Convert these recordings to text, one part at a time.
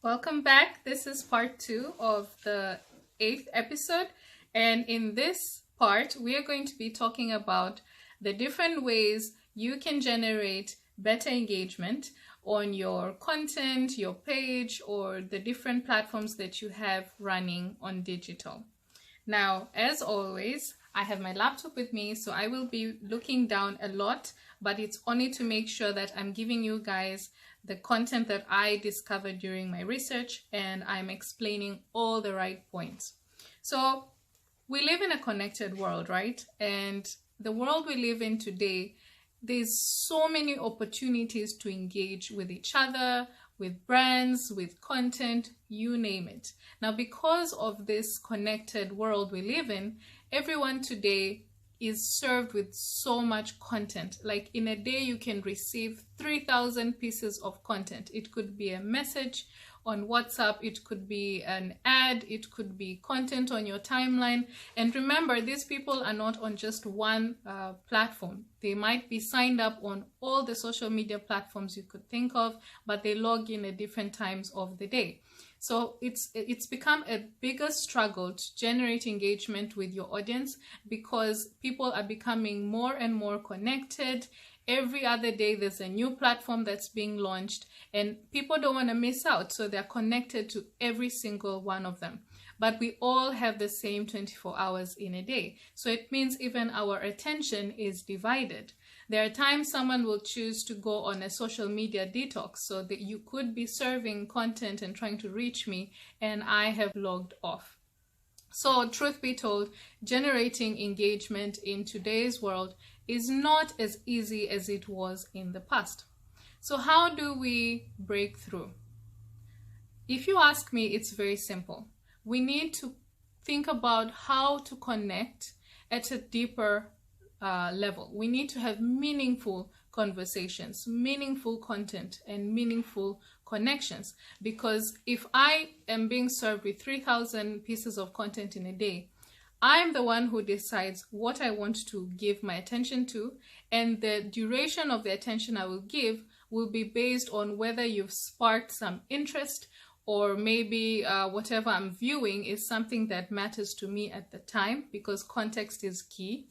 Welcome back. This is part 2 of the 8th episode. And in this part, we are going to be talking about the different ways you can generate better engagement on your content, your page, or the different platforms that you have running on digital. Now, as always, I have my laptop with me, so I will be looking down a lot, but it's only to make sure that I'm giving you guys the content that I discovered during my research, and I'm explaining all the right points. So we live in a connected world, right? And the world we live in today, there's so many opportunities to engage with each other, with brands, with content, you name it. Now, because of this connected world we live in, everyone today is served with so much content. Like in a day, you can receive 3,000 pieces of content. It could be a message on WhatsApp, it could be an ad, it could be content on your timeline. And remember, these people are not on just one platform. They might be signed up on all the social media platforms you could think of, but they log in at different times of the day. So it's become a bigger struggle to generate engagement with your audience because people are becoming more and more connected. Every other day there's a new platform that's being launched and people don't want to miss out. So they're connected to every single one of them. But we all have the same 24 hours in a day. So it means even our attention is divided. There are times someone will choose to go on a social media detox so that you could be serving content and trying to reach me, and I have logged off. So truth be told, generating engagement in today's world is not as easy as it was in the past. So how do we break through? If you ask me, it's very simple. We need to think about how to connect at a deeper level. We need to have meaningful conversations, meaningful content, and meaningful connections. Because if I am being served with 3,000 pieces of content in a day, I'm the one who decides what I want to give my attention to, and the duration of the attention I will give will be based on whether you've sparked some interest or maybe whatever I'm viewing is something that matters to me at the time, because context is key.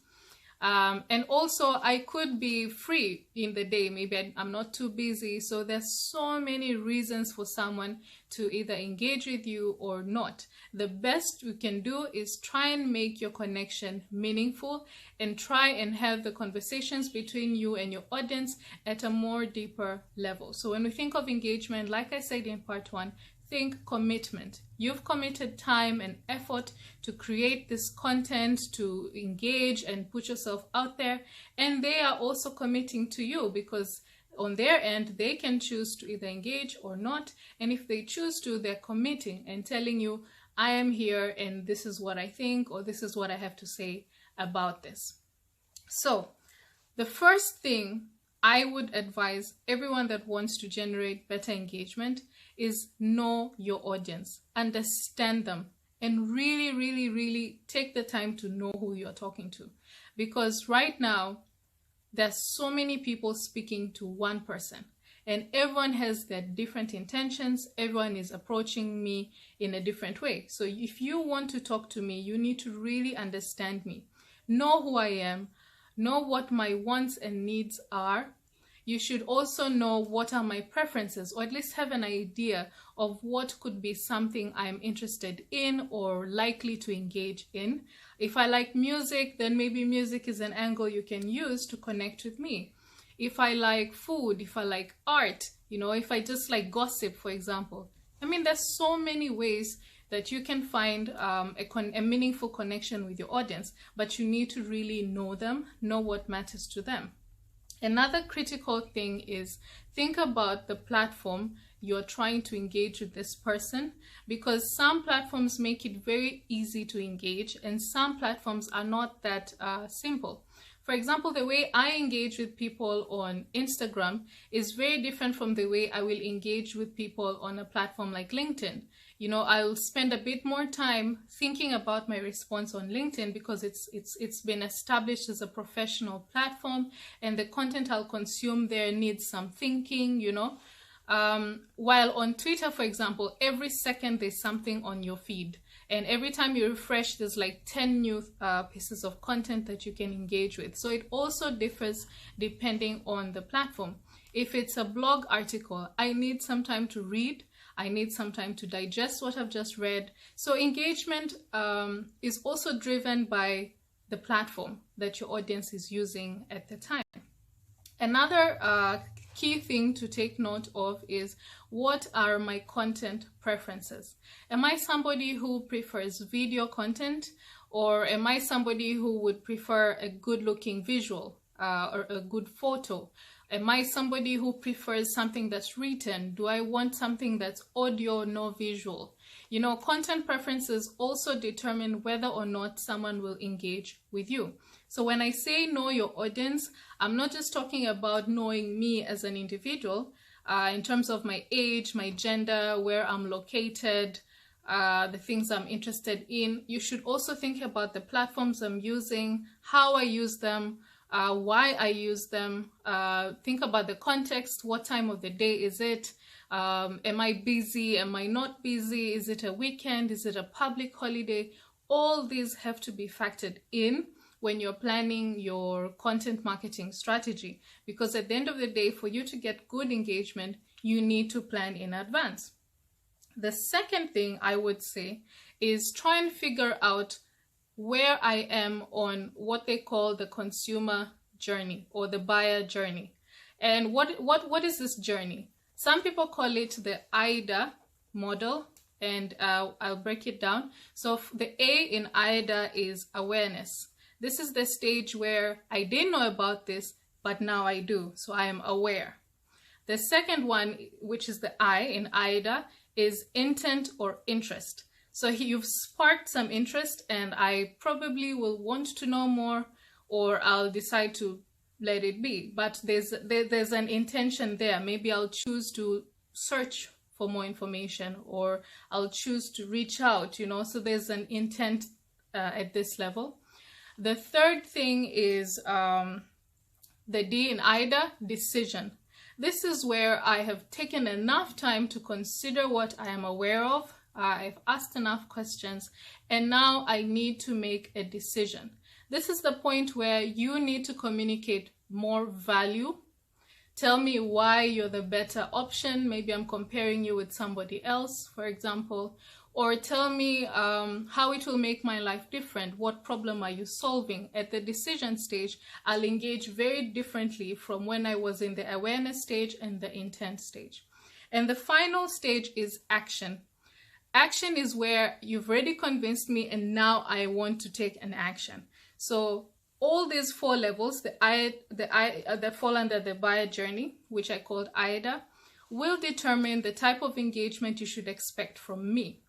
And also I could be free in the day, maybe I'm not too busy. So there's so many reasons for someone to either engage with you or not. The best you can do is try and make your connection meaningful and try and have the conversations between you and your audience at a more deeper level. So when we think of engagement, like I said in part 1, think commitment. You've committed time and effort to create this content, to engage and put yourself out there. And they are also committing to you because on their end, they can choose to either engage or not. And if they choose to, they're committing and telling you, I am here and this is what I think, or this is what I have to say about this. So the first thing I would advise everyone that wants to generate better engagement is know your audience, understand them, and really, really, really take the time to know who you're talking to. Because right now, there's so many people speaking to one person, and everyone has their different intentions. Everyone is approaching me in a different way. So if you want to talk to me, you need to really understand me, know who I am, know what my wants and needs are. You should also know what are my preferences, or at least have an idea of what could be something I'm interested in or likely to engage in. If I like music, then maybe music is an angle you can use to connect with me. If I like food, if I like art, if I just like gossip, for example. I mean, there's so many ways that you can find a meaningful connection with your audience, but you need to really know them, know what matters to them. Another critical thing is think about the platform you're trying to engage with this person, because some platforms make it very easy to engage and some platforms are not that simple. For example, the way I engage with people on Instagram is very different from the way I will engage with people on a platform like LinkedIn. I'll spend a bit more time thinking about my response on LinkedIn because it's been established as a professional platform, and the content I'll consume there needs some thinking, While on Twitter, for example, every second there's something on your feed. And every time you refresh, there's like 10 new pieces of content that you can engage with. So it also differs depending on the platform. If it's a blog article, I need some time to read. I need some time to digest what I've just read. So engagement is also driven by the platform that your audience is using at the time. Another key thing to take note of is, what are my content preferences? Am I somebody who prefers video content, or am I somebody who would prefer a good looking visual or a good photo? Am I somebody who prefers something that's written? Do I want something that's audio, no visual? You know, content preferences also determine whether or not someone will engage with you. So when I say know your audience, I'm not just talking about knowing me as an individual in terms of my age, my gender, where I'm located, the things I'm interested in. You should also think about the platforms I'm using, how I use them, why I use them. Think about the context. What time of the day is it? Am I busy? Am I not busy? Is it a weekend? Is it a public holiday? All these have to be factored in when you're planning your content marketing strategy, because at the end of the day, for you to get good engagement, you need to plan in advance. The second thing I would say is try and figure out where I am on what they call the consumer journey or the buyer journey. And what is this journey? Some people call it the AIDA model, and I'll break it down. So the A in AIDA is awareness. This is the stage where I didn't know about this, but now I do, so I am aware. The second one, which is the I in AIDA, is intent or interest. So you've sparked some interest, and I probably will want to know more, or I'll decide to let it be. But there's an intention there. Maybe I'll choose to search for more information, or I'll choose to reach out, you know, so there's an intent at this level. The third thing is the D in AIDA, decision. This is where I have taken enough time to consider what I am aware of. I've asked enough questions, and now I need to make a decision. This is the point where you need to communicate more value. Tell me why you're the better option. Maybe I'm comparing you with somebody else, for example. Or tell me how it will make my life different. What problem are you solving? At the decision stage, I'll engage very differently from when I was in the awareness stage and the intent stage. And the final stage is action. Action is where you've already convinced me, and now I want to take an action. So all these four levels, that fall under the buyer journey, which I called AIDA, will determine the type of engagement you should expect from me.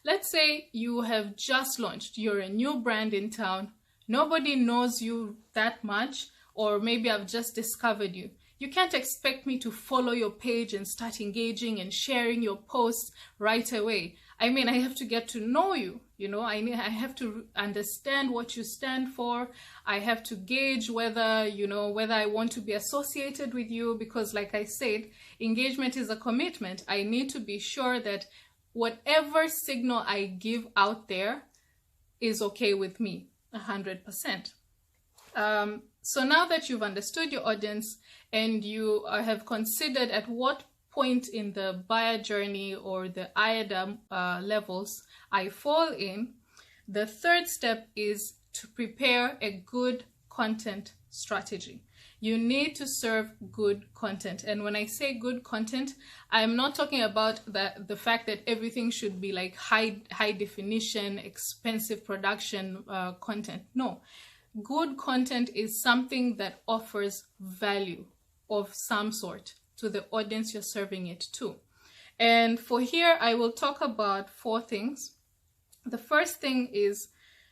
Let's say you have just launched, you're a new brand in town, nobody knows you that much, or maybe I've just discovered you. You can't expect me to follow your page and start engaging and sharing your posts right away. I mean, I have to get to know you, you know, I have to understand what you stand for. I have to gauge whether, you know, whether I want to be associated with you, because like I said, engagement is a commitment. I need to be sure that whatever signal I give out there is okay with me, 100%. So now that you've understood your audience and you have considered at what point in the buyer journey or the AIDA levels I fall in, the third step is to prepare a good content strategy. You need to serve good content. And when I say good content, I'm not talking about the fact that everything should be like high definition, expensive production content. No, good content is something that offers value of some sort to the audience you're serving it to. And for here, I will talk about four things. The first thing is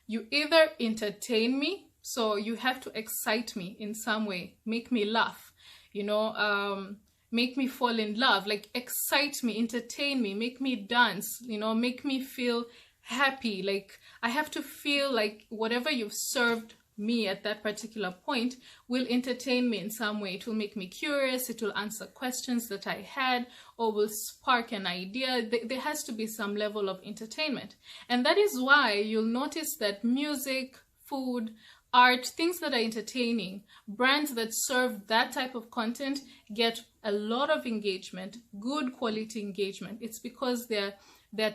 you either entertain me, so you have to excite me in some way, make me laugh, you know, make me fall in love, like excite me, entertain me, make me dance, you know, make me feel happy. Like I have to feel like whatever you've served me at that particular point will entertain me in some way. It will make me curious, it will answer questions that I had, or will spark an idea. There has to be some level of entertainment. And that is why you'll notice that music, food, art, things that are entertaining, brands that serve that type of content get a lot of engagement, good quality engagement. It's because they're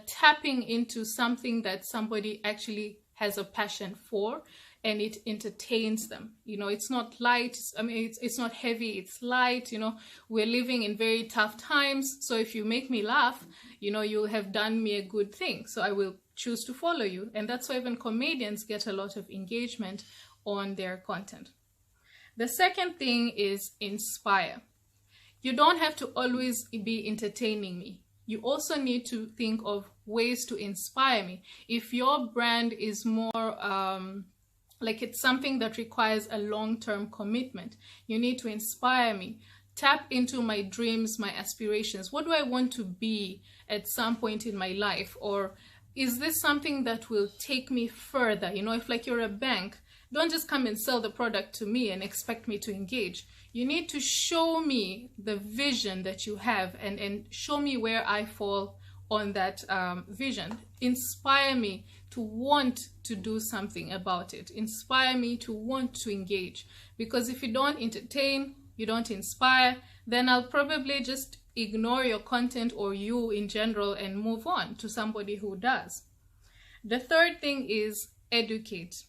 tapping into something that somebody actually has a passion for, and it entertains them. You know, it's not light. I mean, it's not heavy, it's light. You know, we're living in very tough times. So if you make me laugh, you know, you'll have done me a good thing. So I will choose to follow you. And that's why even comedians get a lot of engagement on their content. The second thing is inspire. You don't have to always be entertaining me. You also need to think of ways to inspire me. If your brand is more like it's something that requires a long-term commitment, you need to inspire me. Tap into my dreams, my aspirations. What do I want to be at some point in my life? Or is this something that will take me further? You know, if like you're a bank, don't just come and sell the product to me and expect me to engage. You need to show me the vision that you have and show me where I fall on that vision. Inspire me to want to do something about it. Inspire me to want to engage. Because if you don't entertain, you don't inspire, then I'll probably just ignore your content or you in general and move on to somebody who does. The third thing is educate.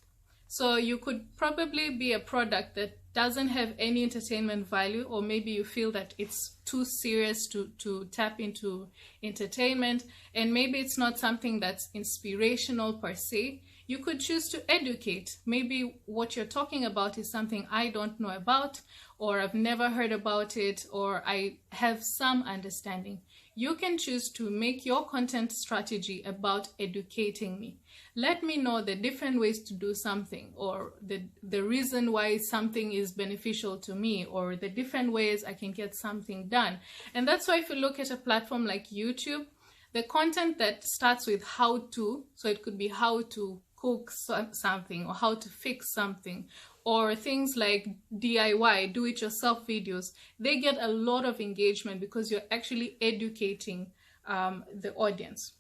So you could probably be a product that doesn't have any entertainment value, or maybe you feel that it's too serious to tap into entertainment, and maybe it's not something that's inspirational per se. You could choose to educate. Maybe what you're talking about is something I don't know about, or I've never heard about it, or I have some understanding. You can choose to make your content strategy about educating me. Let me know the different ways to do something, or the reason why something is beneficial to me, or the different ways I can get something done. And that's why if you look at a platform like YouTube, the content that starts with how to, so it could be how to cook something, or how to fix something, or things like DIY, do-it-yourself videos, they get a lot of engagement because you're actually educating the audience.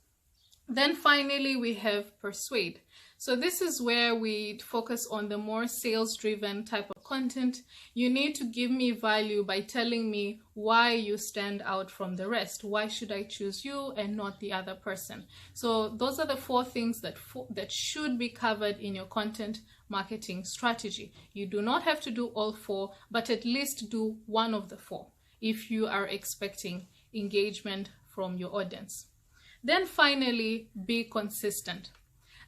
Then finally, we have persuade. So this is where we focus on the more sales-driven type of content. You need to give me value by telling me why you stand out from the rest. Why should I choose you and not the other person? So those are the 4 things that should be covered in your content marketing strategy. You do not have to do all 4, but at least do one of the 4 if you are expecting engagement from your audience. Then finally, be consistent.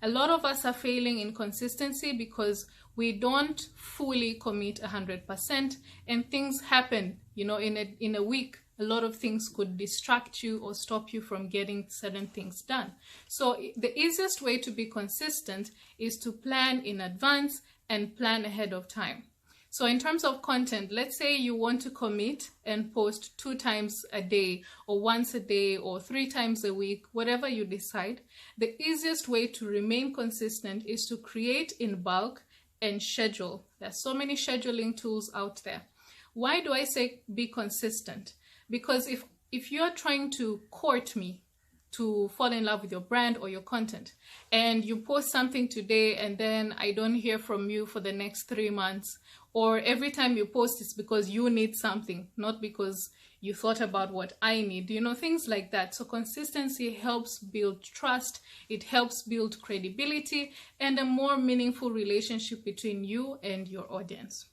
A lot of us are failing in consistency because we don't fully commit 100%, and things happen, you know, in a week. A lot of things could distract you or stop you from getting certain things done. So the easiest way to be consistent is to plan in advance and plan ahead of time. So in terms of content, let's say you want to commit and post 2 times a day, or once a day, or 3 times a week, whatever you decide. The easiest way to remain consistent is to create in bulk and schedule. There's so many scheduling tools out there. Why do I say be consistent? Because if you're trying to court me to fall in love with your brand or your content, and you post something today and then I don't hear from you for the next 3 months, or every time you post it's because you need something, not because you thought about what I need, you know, things like that. So consistency helps build trust, it helps build credibility and a more meaningful relationship between you and your audience.